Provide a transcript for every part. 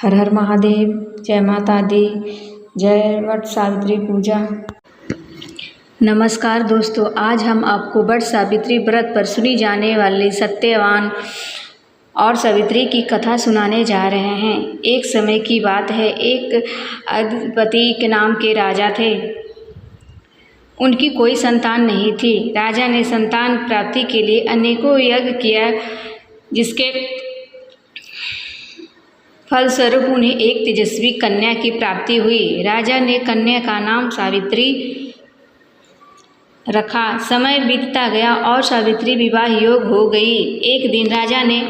हर हर महादेव। जय माता दी। जय वट सावित्री पूजा। नमस्कार दोस्तों, आज हम आपको वट सावित्री व्रत पर सुनी जाने वाली सत्यवान और सावित्री की कथा सुनाने जा रहे हैं। एक समय की बात है, एक अधिपति के नाम के राजा थे। उनकी कोई संतान नहीं थी। राजा ने संतान प्राप्ति के लिए अनेकों यज्ञ किया, जिसके फलस्वरूप उन्हें एक तेजस्वी कन्या की प्राप्ति हुई। राजा ने कन्या का नाम सावित्री रखा। समय बीतता गया और सावित्री विवाह योग्य हो गई। एक दिन राजा ने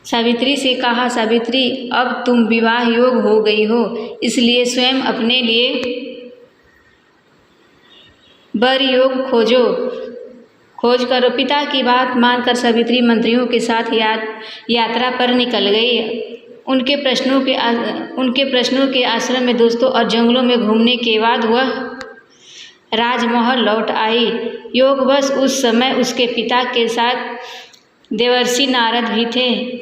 सावित्री से कहा, सावित्री, अब तुम विवाह योग्य हो गई हो, इसलिए स्वयं अपने लिए वर योग्य खोज करो। पिता की बात मानकर सावित्री मंत्रियों के साथ यात्रा पर निकल गई। उनके प्रश्नों के आश्रम में दोस्तों और जंगलों में घूमने के बाद वह राजमहल लौट आई। योगवश उस समय उसके पिता के साथ देवर्षि नारद भी थे।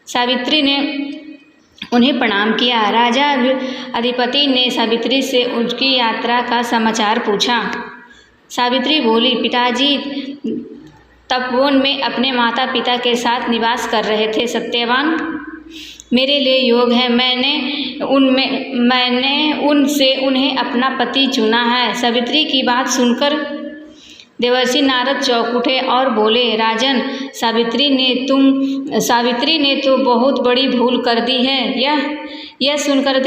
सावित्री ने उन्हें प्रणाम किया। राजा अधिपति ने सावित्री से उनकी यात्रा का समाचार पूछा। सावित्री बोली, पिताजी तपोवन में अपने माता पिता के साथ निवास कर रहे थे। सत्यवान मेरे लिए योग है। मैंने उनसे उन्हें अपना पति चुना है। सावित्री की बात सुनकर देवर्षि नारद चौंक उठे और बोले, राजन, सावित्री ने तो बहुत बड़ी भूल कर दी है। यह सुनकर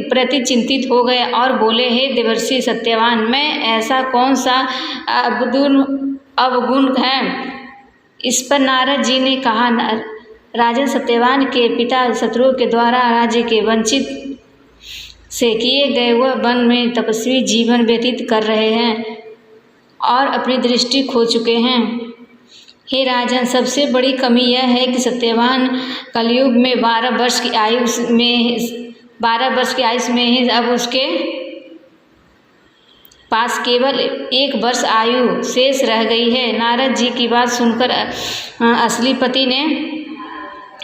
प्रति चिंतित हो गए और बोले, हे देवर्षि सत्यवान, मैं ऐसा कौन सा अवगुण है? इस पर नारद जी ने कहा, राजन, सत्यवान के पिता शत्रुओं के द्वारा राज्य के वंचित से किए गए वह वन में तपस्वी जीवन व्यतीत कर रहे हैं और अपनी दृष्टि खो चुके हैं। हे राजन, सबसे बड़ी कमी यह है कि सत्यवान कलयुग में 12 वर्ष की आयु में ही अब उसके पास केवल 1 वर्ष आयु शेष रह गई है। नारद जी की बात सुनकर असली पति ने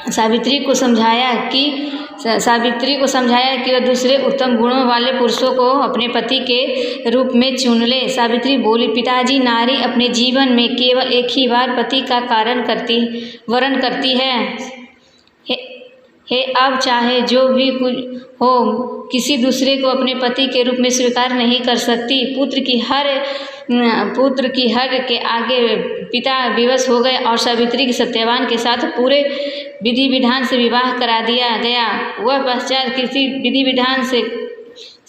सावित्री को समझाया कि वह दूसरे उत्तम गुणों वाले पुरुषों को अपने पति के रूप में चुन ले। सावित्री बोली, पिताजी, नारी अपने जीवन में केवल एक ही बार पति का वरण करती है। हे अब चाहे जो भी कुछ हो, किसी दूसरे को अपने पति के रूप में स्वीकार नहीं कर सकती। पुत्र की हर के आगे पिता विवश हो गए और सावित्री की सत्यवान के साथ पूरे विधि विधान से विवाह करा दिया गया। वह पश्चात किसी विधि विधान से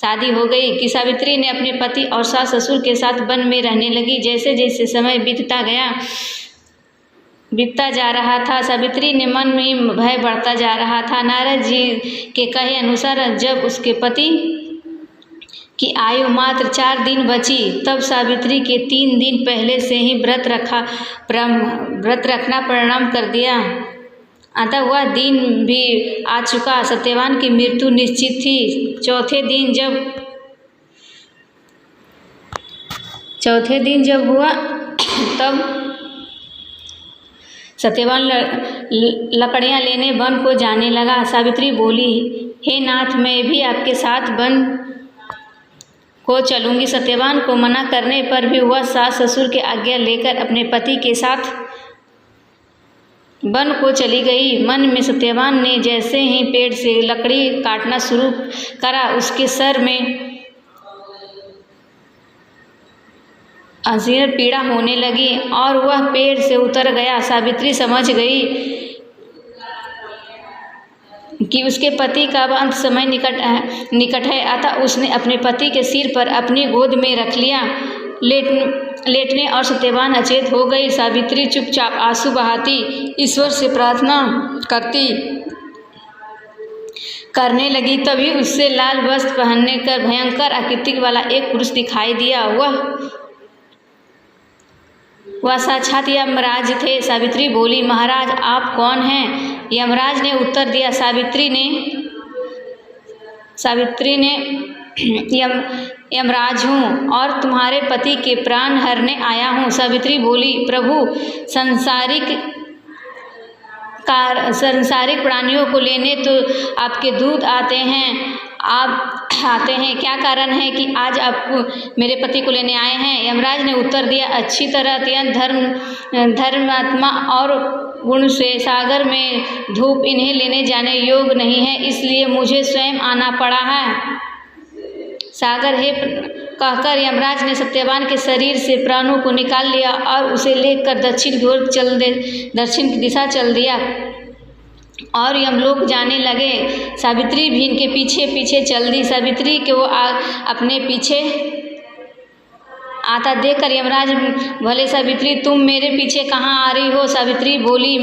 शादी हो गई कि सावित्री ने अपने पति और सास ससुर के साथ वन में रहने लगी। जैसे जैसे समय बीतता जा रहा था, सावित्री ने मन में भय बढ़ता जा रहा था। नारद जी के कहे अनुसार जब उसके पति की आयु मात्र 4 दिन बची, तब सावित्री के 3 दिन पहले से ही व्रत रखना प्रारंभ कर दिया। अतः वह दिन भी आ चुका। सत्यवान की मृत्यु निश्चित थी। चौथे दिन जब हुआ तब सत्यवान लकड़ियाँ लेने वन को जाने लगा। सावित्री बोली, हे नाथ, मैं भी आपके साथ वन को चलूँगी। सत्यवान को मना करने पर भी वह सास ससुर की आज्ञा लेकर अपने पति के साथ वन को चली गई। मन में सत्यवान ने जैसे ही पेड़ से लकड़ी काटना शुरू करा, उसके सर में अजीर्ण पीड़ा होने लगी और वह पेड़ से उतर गया। सावित्री समझ गई कि उसके पति का अंत समय निकट है। अतः उसने अपने पति के सिर पर अपनी गोद में रख लिया। लेटने और सत्यवान अचेत हो गई। सावित्री चुपचाप आंसू बहाती ईश्वर से प्रार्थना करने लगी। तभी उससे लाल वस्त्र पहनने कर भयंकर आकृति वाला एक पुरुष दिखाई दिया। वह साक्षात यमराज थे। सावित्री बोली, महाराज, आप कौन हैं? यमराज ने उत्तर दिया, सावित्री ने यमराज हूँ और तुम्हारे पति के प्राण हरने आया हूँ। सावित्री बोली, प्रभु, सांसारिक प्राणियों को लेने तो आपके दूत आते हैं, क्या कारण है कि आज आपको मेरे पति को लेने आए हैं? यमराज ने उत्तर दिया, अच्छी तरह अत्यंत धर्मात्मा और गुण से सागर में धूप इन्हें लेने जाने योग्य नहीं है, इसलिए मुझे स्वयं आना पड़ा है। सागर है कहकर यमराज ने सत्यवान के शरीर से प्राणों को निकाल लिया और उसे लेकर दक्षिण की ओर दक्षिण की दिशा चल दिया और यमलोक जाने लगे। सावित्री भी इनके पीछे पीछे चल दी। सावित्री को अपने पीछे आता देखकर यमराज, भले सावित्री तुम मेरे पीछे कहाँ आ रही हो? सावित्री बोली,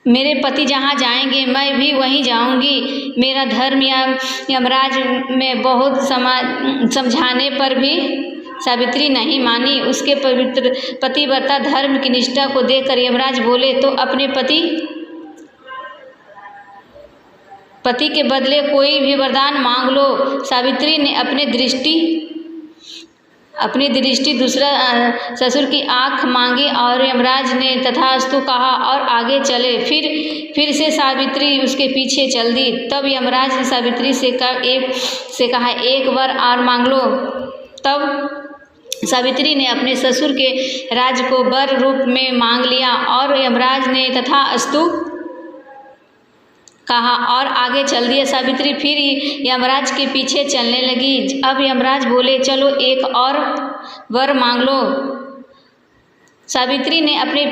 मेरे पति जहाँ जाएंगे मैं भी वहीं जाऊंगी। मेरा धर्म यमराज में बहुत समझाने पर भी सावित्री नहीं मानी। उसके पवित्र पतिव्रता धर्म की निष्ठा को देखकर यमराज बोले, तो अपने पति के बदले कोई भी वरदान मांग लो। सावित्री ने अपनी दृष्टि दूसरा ससुर की आँख मांगी और यमराज ने तथास्तु कहा और आगे चले। फिर से सावित्री उसके पीछे चल दी। तब यमराज ने सावित्री से कहा, एक वर और मांग लो। तब सावित्री ने अपने ससुर के राज को वर रूप में मांग लिया और यमराज ने तथास्तु कहा और आगे चल दिया। सावित्री फिर यमराज के पीछे चलने लगी। अब यमराज बोले, चलो एक और वर मांग लो। सावित्री ने अपने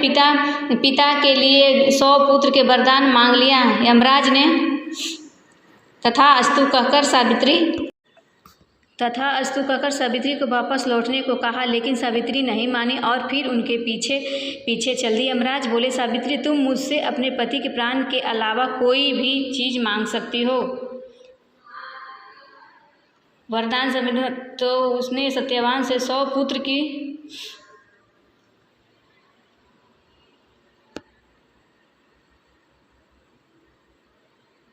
पिता के लिए 100 पुत्र के वरदान मांग लिया। यमराज ने तथास्तु कहकर सावित्री को वापस लौटने को कहा, लेकिन सावित्री नहीं मानी और फिर उनके पीछे पीछे चल दी। यमराज बोले, सावित्री तुम मुझसे अपने पति के प्राण के अलावा कोई भी चीज़ मांग सकती हो। वरदान समझ तो उसने सत्यवान से 100 पुत्र की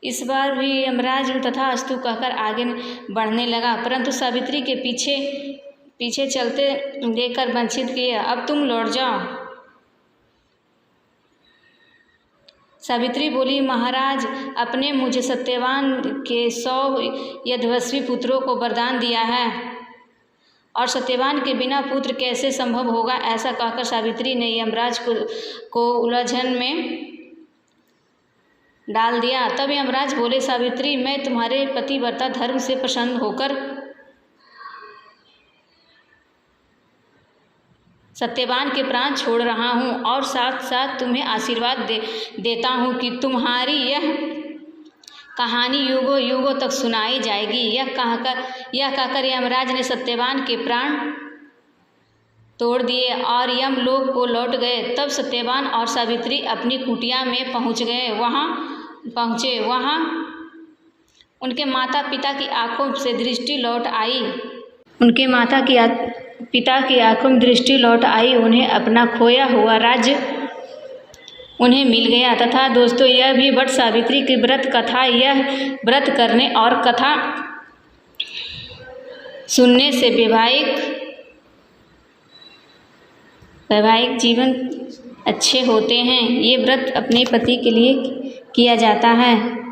इस बार भी यमराज तथास्तु कहकर आगे बढ़ने लगा, परंतु सावित्री के पीछे चलते देखकर वंचित किया। अब तुम लौट जाओ। सावित्री बोली, महाराज आपने मुझे सत्यवान के 100 यशस्वी पुत्रों को वरदान दिया है और सत्यवान के बिना पुत्र कैसे संभव होगा? ऐसा कहकर सावित्री ने यमराज को उलझन में डाल दिया। तब यमराज बोले, सावित्री मैं तुम्हारे पतिव्रता धर्म से प्रसन्न होकर सत्यवान के प्राण छोड़ रहा हूँ और साथ साथ तुम्हें आशीर्वाद देता हूँ कि तुम्हारी यह कहानी युगों युगों तक सुनाई जाएगी। यह कहकर यमराज ने सत्यवान के प्राण तोड़ दिए और यमलोक को लौट गए। तब सत्यवान और सावित्री अपनी कुटिया में पहुँचे। वहाँ उनके माता पिता की आंखों से दृष्टि लौट आई। उन्हें अपना खोया हुआ राज्य उन्हें मिल गया। तथा दोस्तों, यह भी वट सावित्री की व्रत कथा, यह व्रत करने और कथा सुनने से वैवाहिक जीवन अच्छे होते हैं। ये व्रत अपने पति के लिए किया जाता है।